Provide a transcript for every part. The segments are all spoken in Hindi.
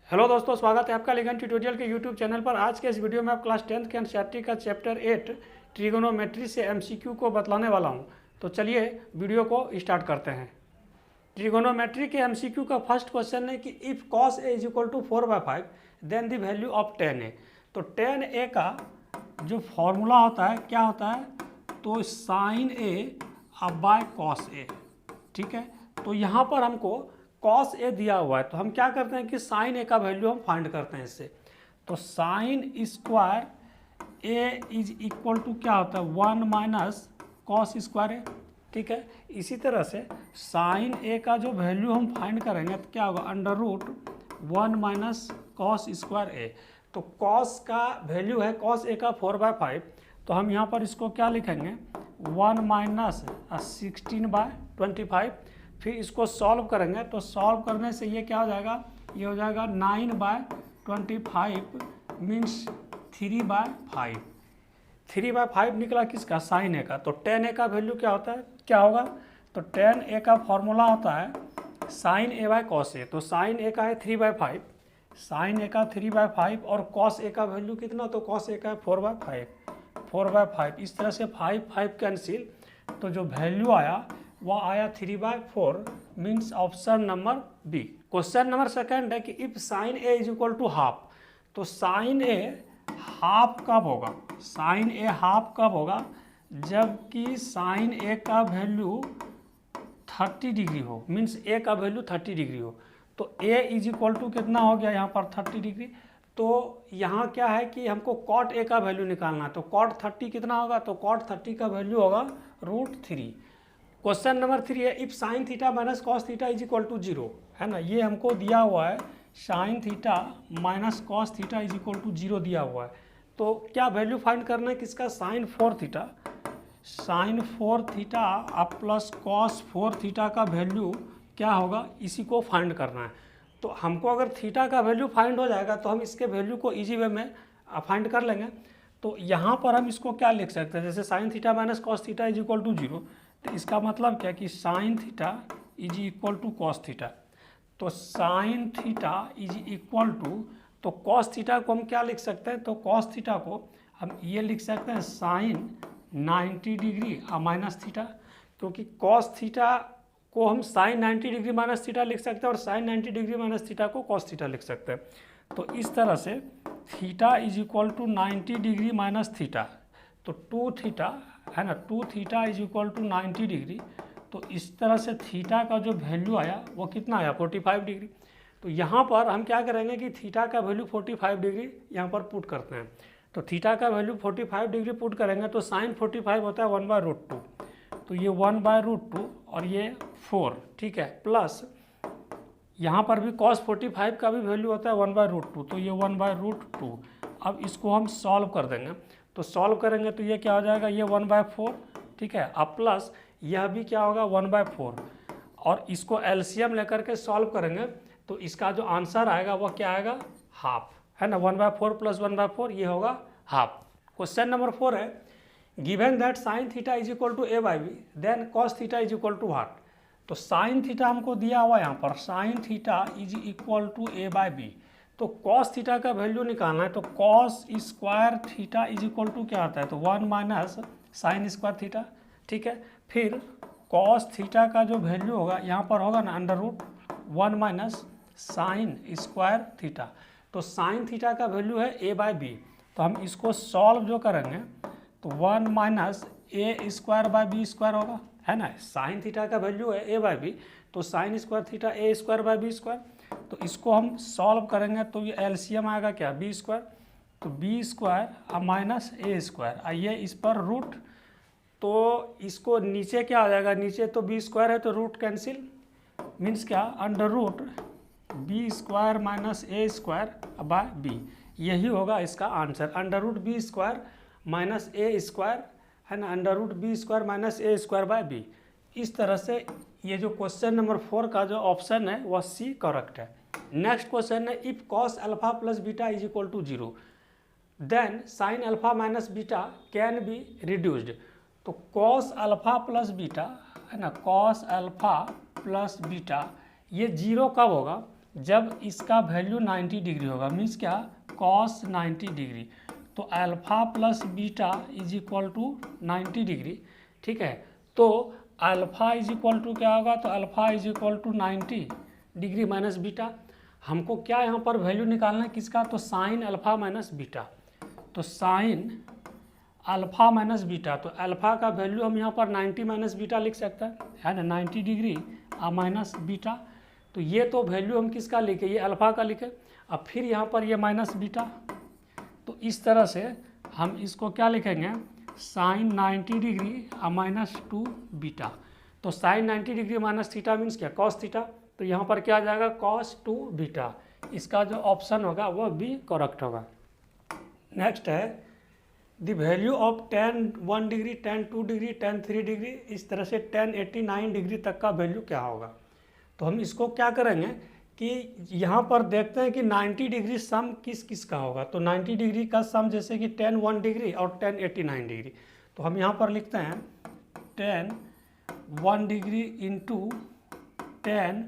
हेलो दोस्तों, स्वागत है आपका लिगन ट्यूटोरियल के यूट्यूब चैनल पर। आज के इस वीडियो में आप क्लास 10th के एनसीईआरटी का चैप्टर 8 ट्रिगोनोमेट्री से एमसीक्यू को बतलाने वाला हूं। तो चलिए वीडियो को स्टार्ट करते हैं। ट्रिगोनोमेट्री के एमसीक्यू का फर्स्ट क्वेश्चन है कि if cos a is equal to 4/5 then the value of tan a। तो tan a का जो फॉर्मूला होता है क्या होता है, तो sin a by cos a। ठीक है, तो यहाँ पर हमको cos a दिया हुआ है, तो हम क्या करते हैं कि sin a का वैल्यू हम फाइंड करते हैं इससे। तो sin square a is equal to क्या होता है 1 माइनस कॉस स्क्वायर a। ठीक है, इसी तरह से sin a का जो वैल्यू हम फाइंड करेंगे तो क्या होगा under root 1 minus cos square a। तो cos का वैल्यू है cos a का 4/5, तो हम यहाँ पर इसको क्या लिखेंगे 1 माइनस 16/25। फिर इसको सॉल्व करेंगे तो सॉल्व करने से ये क्या हो जाएगा, ये हो जाएगा 9/25 मीन्स 3/5। 3/5 निकला किसका, साइन ए का। तो tan a का वैल्यू क्या होता है, क्या होगा, तो tan a का फॉर्मूला होता है sign A by cos A. तो साइन ए का है 3/5, साइन ए का 3/5 और कॉस ए का वैल्यू कितना, तो कॉस ए का है 4/5। इस तरह से 5 कैंसिल, तो जो वैल्यू आया वह आया 3/4 means option number B. Question number second है कि if sine A is equal to half. तो साइन ए हाफ कब होगा, साइन ए हाफ कब होगा, जबकि साइन ए का वैल्यू 30 डिग्री हो, मीन्स ए का वैल्यू 30 डिग्री हो। तो ए इज इक्वल टू कितना हो गया यहाँ पर 30 डिग्री। तो यहाँ क्या है कि हमको कॉट ए का वैल्यू निकालना है। तो कॉट 30 कितना होगा, तो कॉट 30 का वैल्यू होगा √3। क्वेश्चन नंबर 3 है if sine theta minus cos theta is equal to 0, है ना। ये हमको दिया हुआ है sine theta minus cos theta is equal to 0 दिया हुआ है। तो क्या वैल्यू फाइंड करना है किसका, साइन 4 थीटा अब प्लस कॉस 4 थीटा का वैल्यू क्या होगा, इसी को फाइंड करना है। तो हमको अगर थीटा का वैल्यू फाइंड हो जाएगा तो हम इसके वैल्यू को इजी वे में फाइंड कर लेंगे। तो यहाँ पर हम इसको क्या लिख सकते हैं, जैसे sine theta minus cos theta is equal to 0, तो इसका मतलब क्या कि sine theta is equal to cos theta. तो sine theta is equal to, तो कॉस थीटा को हम क्या लिख सकते हैं, तो कॉस थीटा को हम ये लिख सकते हैं साइन 90 डिग्री माइनस थीटा, क्योंकि कॉस थीटा को हम साइन 90 डिग्री माइनस थीटा लिख सकते हैं और साइन 90 डिग्री माइनस थीटा को कॉस थीटा लिख सकते हैं। तो इस तरह से theta is equal to 90 degree minus theta, तो 2 थीटा है ना, 2 theta is equal to 90 degree. तो इस तरह से थीटा का जो वैल्यू आया वो कितना आया 45 डिग्री। तो यहाँ पर हम क्या करेंगे कि थीटा का वैल्यू 45 डिग्री यहाँ पर पुट करते हैं। तो थीटा का वैल्यू 45 डिग्री पुट करेंगे तो साइन 45 होता है 1/√2। तो ये 1/√2 और ये 4, ठीक है, प्लस यहाँ पर भी cos 45 का भी वैल्यू होता है 1/√2, तो ये 1/√2। अब इसको हम सॉल्व कर देंगे, तो सॉल्व करेंगे तो ये क्या हो जाएगा, ये 1/4, ठीक है, अब प्लस यह भी क्या होगा 1/4, और इसको एलसीएम लेकर के सॉल्व करेंगे तो इसका जो आंसर आएगा वह क्या आएगा, हाफ, है ना। 1/4 प्लस 1/4 ये होगा हाफ। क्वेश्चन नंबर 4 है given that sine theta is equal to a/b then cos theta is equal to what. तो साइन थीटा हमको दिया हुआ यहाँ पर sine theta is equal to a/b। तो कॉस थीटा का वैल्यू निकालना है, तो cos square theta is equal to क्या आता है, तो 1 माइनस साइन स्क्वायर थीटा, ठीक है। फिर कॉस थीटा का जो वैल्यू होगा यहाँ पर होगा ना √1 माइनस साइन स्क्वायर थीटा। तो साइन थीटा का वैल्यू है a/b, तो हम इसको सॉल्व जो करेंगे तो 1 माइनस a²/b² होगा, है ना। साइन थीटा का वैल्यू है a/b, तो साइन स्क्वायर थीटा a²/b²। तो इसको हम सॉल्व करेंगे तो ये एलसीएम आएगा क्या b², तो b² माइनस a², ये इस पर रूट, तो इसको नीचे क्या आ जाएगा, नीचे तो b² है तो रूट कैंसिल, मीन्स क्या under root b² minus a²/b, यही होगा इसका answer. Under root b² minus a², है ना, under root b² minus a²/b। इस तरह से ये जो क्वेश्चन नंबर 4 का जो ऑप्शन है वह सी करेक्ट है। नेक्स्ट क्वेश्चन है if cos alpha plus beta is equal to 0 then sine alpha minus beta can be reduced. तो cos अल्फा प्लस बीटा, है ना, cos अल्फा प्लस बीटा ये 0 कब होगा, जब इसका वैल्यू 90 डिग्री होगा, मीन्स क्या, कॉस 90 डिग्री, तो alpha plus beta is equal to 90 degree, ठीक है। तो अल्फा इज इक्वल टू क्या होगा, तो alpha is equal to 90 degree minus beta. हमको क्या यहाँ पर वैल्यू निकालना है किसका, तो साइन अल्फा माइनस बीटा। तो साइन अल्फा माइनस बीटा, तो अल्फा का वैल्यू हम यहाँ पर 90 माइनस बीटा लिख सकते हैं, है ना, 90 डिग्री माइनस बीटा। तो ये तो वैल्यू हम किसका लिखे, ये अल्फा का लिखे। अब फिर यहाँ पर ये माइनस बीटा, तो इस तरह से हम इसको क्या लिखेंगे, साइन 90 डिग्री माइनस 2 बीटा। तो sine 90 degree minus theta means क्या, कॉस थीटा। तो यहाँ पर क्या आ जाएगा, कॉस 2 बीटा। इसका जो ऑप्शन होगा वह भी करेक्ट होगा। नेक्स्ट है the value of tan 1 degree, tan 2 degree, tan 3 degree, इस तरह से tan 89 डिग्री तक का वैल्यू क्या होगा। तो हम इसको क्या करेंगे कि यहाँ पर देखते हैं कि 90 डिग्री सम किस किस का होगा। तो 90 डिग्री का सम जैसे कि tan 1 डिग्री और tan 89 डिग्री, तो हम यहाँ पर लिखते हैं tan 1 degree into tan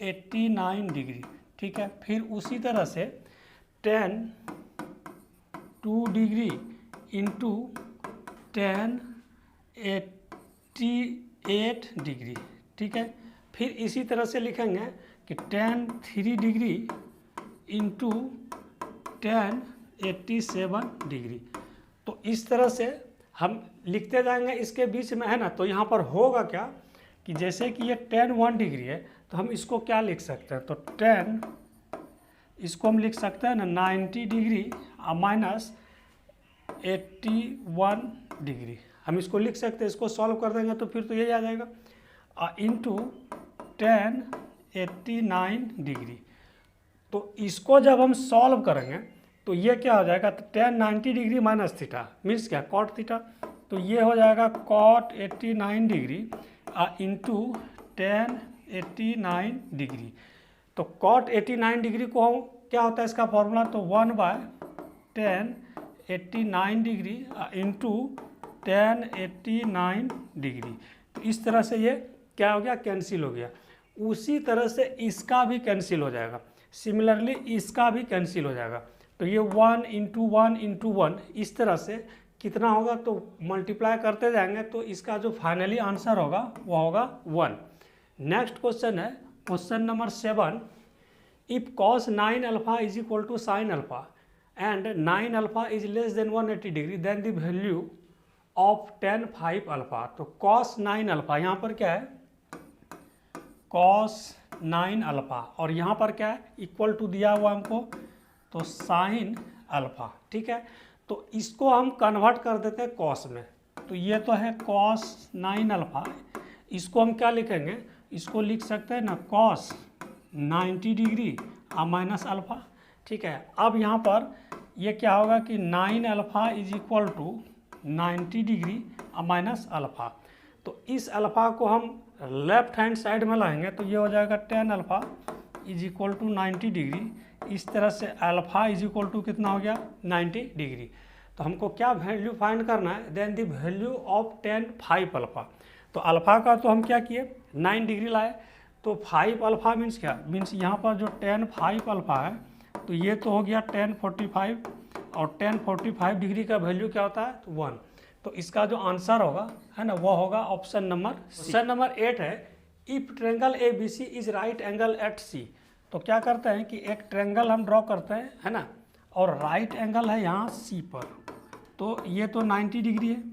89 degree, ठीक है। फिर उसी तरह से tan 2 degree into tan 88 degree, ठीक है। फिर इसी तरह से लिखेंगे कि tan 3 degree into tan 87 degree. तो इस तरह से हम लिखते जाएंगे इसके बीच में, है ना। तो यहाँ पर होगा क्या कि जैसे कि ये tan 1 डिग्री है, तो हम इसको क्या लिख सकते हैं, तो tan, इसको हम लिख सकते हैं ना 90 डिग्री माइनस 81 डिग्री, हम इसको लिख सकते हैं। इसको सॉल्व कर देंगे तो फिर तो यही आ जाएगा इंटू tan 89 डिग्री। तो इसको जब हम सॉल्व करेंगे तो ये क्या हो जाएगा, तो tan 90 degree minus theta means क्या, कॉट थीटा। तो ये हो जाएगा cot 89 degree into tan 89 degree. तो कॉट 89 डिग्री को हम क्या होता है इसका फॉर्मूला, तो 1/tan 89 degree into tan 89 degree. तो इस तरह से ये क्या हो गया, कैंसिल हो गया। उसी तरह से इसका भी कैंसिल हो जाएगा, सिमिलरली इसका भी कैंसिल हो जाएगा। तो ये 1 इंटू 1 इंटू 1, इस तरह से कितना होगा, तो मल्टीप्लाई करते जाएंगे तो इसका जो फाइनली आंसर होगा वो होगा 1। नेक्स्ट क्वेश्चन है question number 7, if cos 9 alpha is equal to sine alpha and 9 alpha is less than 180 degree, then the value of tan 5 alpha. तो cos 9 अल्फा यहाँ पर क्या है, cos 9 अल्फा, और यहाँ पर क्या है, इक्वल टू दिया हुआ हमको, तो साइन अल्फा, ठीक है। तो इसको हम कन्वर्ट कर देते हैं cos में। तो ये तो है cos 9 अल्फा, इसको हम क्या लिखेंगे, इसको लिख सकते हैं ना cos 90 डिग्री माइनस अल्फा, ठीक है। अब यहाँ पर ये क्या होगा कि 9 alpha is equal to 90 degree minus alpha. तो इस अल्फा को हम लेफ्ट हैंड साइड में लाएंगे तो ये हो जाएगा tan alpha is equal to 90 degree. इस तरह से अल्फा इज इक्वल टू कितना हो गया, 90 डिग्री। तो हमको क्या वैल्यू फाइंड करना है, then the value of tan 5 alpha. तो अल्फा का तो हम क्या किए, 9 डिग्री लाए, तो 5 अल्फा मीन्स क्या, मीन्स यहाँ पर जो tan 5 अल्फा है, तो ये तो हो गया tan 45, और tan 45 डिग्री का वैल्यू क्या होता है, तो 1। तो इसका जो आंसर होगा, है ना, वो होगा option number C. Question number 8 है, if triangle A B C is right angle at C. तो क्या करते हैं कि एक ट्रेंगल हम ड्रॉ करते हैं, है ना, और राइट एंगल है यहाँ सी पर। तो ये तो 90 डिग्री है,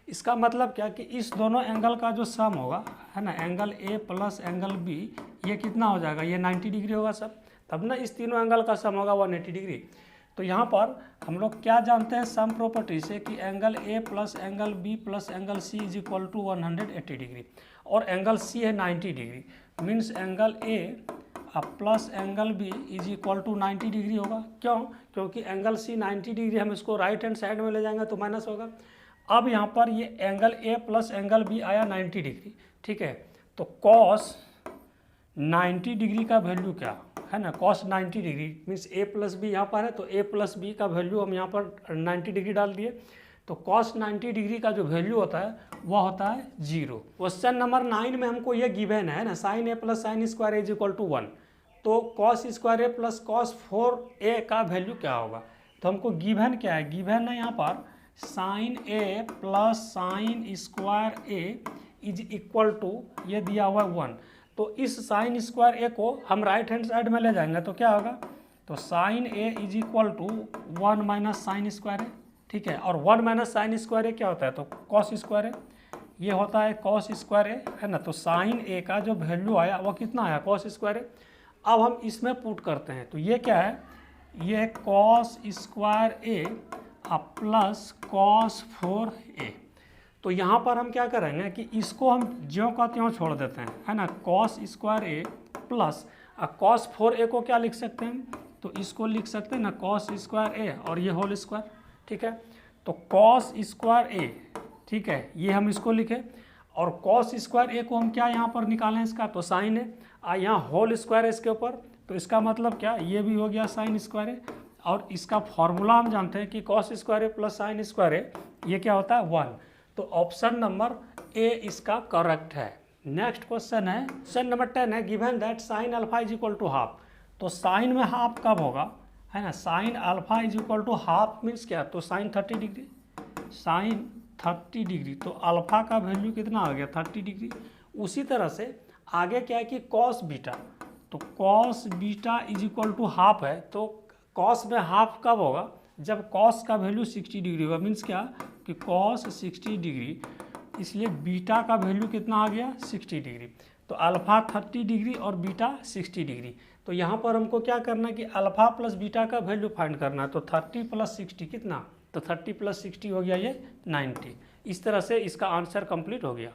इसका मतलब क्या कि इस दोनों एंगल का जो सम होगा, है ना, angle A plus angle B, ये कितना हो जाएगा, ये 90 डिग्री होगा सब, तब ना इस तीनों एंगल का सम होगा 180 डिग्री। तो यहाँ पर हम लोग क्या जानते हैं सम प्रॉपर्टी से कि angle A plus angle B plus angle C is equal to 180 degree, और एंगल सी है 90 degree, means angle A plus angle B is equal to 90 degree होगा। क्यों, क्योंकि एंगल सी 90 डिग्री, हम इसको राइट हैंड साइड में ले जाएंगे तो माइनस होगा। अब यहाँ पर ये angle A plus angle B आया 90 डिग्री, ठीक है। तो कॉस 90 डिग्री का वैल्यू क्या है ना, cos 90 degree means a plus B यहाँ पर है, तो a प्लस बी का वैल्यू हम यहाँ पर 90 डिग्री डाल दिए। तो cos 90 डिग्री का जो वैल्यू होता है वह होता है 0। क्वेश्चन नंबर 9 में हमको ये गिवन है ना, sine a plus sine square is equal to 1। तो cos square A plus cos 4a का वैल्यू क्या होगा। तो हमको गिवन क्या है, गिवन है यहाँ पर sine A plus sine square A is equal to, ये दिया हुआ 1। तो इस साइन स्क्वायर ए को हम राइट हैंड साइड में ले जाएंगे तो क्या होगा, तो sine A is equal to 1 minus sine square A, ठीक है। और 1 माइनस साइन स्क्वायर ए क्या होता है, तो कॉस स्क्वायर ए, ये होता है कॉस स्क्वायर ए, है ना। तो साइन ए का जो वैल्यू आया वो कितना आया, कॉस स्क्वायर ए। अब हम इसमें पुट करते हैं, तो ये क्या है, ये है cos square A plus cos 4a। तो यहाँ पर हम क्या करेंगे कि इसको हम ज्यों का त्यों छोड़ देते हैं, है ना। Cos square A plus cos 4a को क्या लिख सकते हैं, तो इसको लिख सकते हैं ना कॉस स्क्वायर ए और ये होल स्क्वायर, ठीक है। तो कॉस स्क्वायर ए, ठीक है, ये हम इसको लिखे, और कॉस स्क्वायर ए को हम क्या यहाँ पर निकालें इसका, तो साइन है, यहाँ होल स्क्वायर है इसके ऊपर, तो इसका मतलब क्या, ये भी हो गया साइन स्क्वायर है। और इसका फॉर्मूला हम जानते हैं कि cos square A plus sine square ए, ये क्या होता है 1। तो ऑप्शन नंबर ए इसका करेक्ट है। नेक्स्ट क्वेश्चन है, क्वेश्चन नंबर 10 है, given that sine alpha is equal to half. तो साइन में हाफ कब होगा, है ना, sine alpha is equal to half means क्या, तो साइन 30 डिग्री, साइन 30 डिग्री। तो अल्फा का वैल्यू कितना आ गया, 30 डिग्री। उसी तरह से आगे क्या है कि कॉस बीटा, तो cos beta is equal to half है। तो कॉस में हाफ कब होगा, जब कॉस का वैल्यू 60 डिग्री होगा, मीन्स क्या कि कॉस 60 डिग्री, इसलिए बीटा का वैल्यू कितना आ गया 60 डिग्री। तो अल्फा 30 डिग्री और बीटा 60 डिग्री। तो यहाँ पर हमको क्या करना है कि अल्फा प्लस बीटा का वैल्यू फाइंड करना है। तो 30 प्लस 60 कितना, तो 30 प्लस 60 हो गया ये 90। इस तरह से इसका आंसर कंप्लीट हो गया।